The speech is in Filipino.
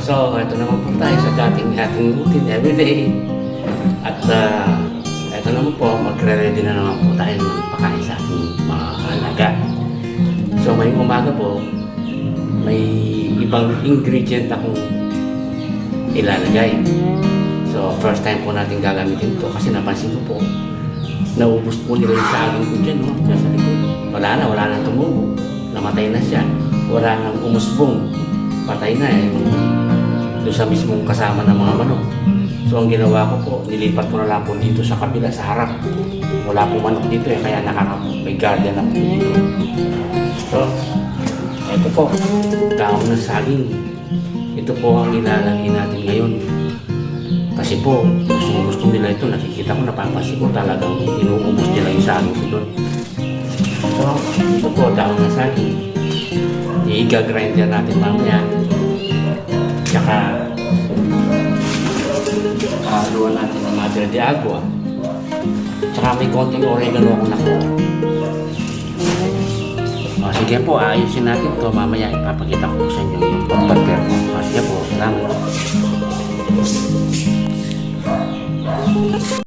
So, ito naman po tayo sa ating routine everyday. At ito naman po, magre-ready na naman po tayo ng pagkain sa ating mga alaga. So, ngayong umaga po, may ibang ingredient akong ilalagay. So, first time po natin gagamitin ito kasi napansin ko po, naubos po nila yung saging ko dyan, no? Dyan sa likod. Wala na tumubo. Namatay na siya. Wala nang umusbong. Patay na eh. Doon sa mismong kasama ng mga manok. So, ang ginawa ko po, nilipat ko na lang po dito sa kabila, sa harap. Wala po manok dito eh, kaya may guardian ako dito. So, ito po, daon ng saging. Ito po ang ilalagay natin ngayon. Kasi po, gusto nila ito. Nakikita ko, napapansin ko talagang inuubos nila yung saging ko doon. So, ito po, daon ng saging. I-grinder natin mamaya. Tsaka, haluan natin ng madre de agua. Tsaka may konting oregano ako nakuha. O, sige po, ayusin natin ito. Mamaya ipapakita ko sa inyo yung pag-prepare ko. O, sige po, salamat.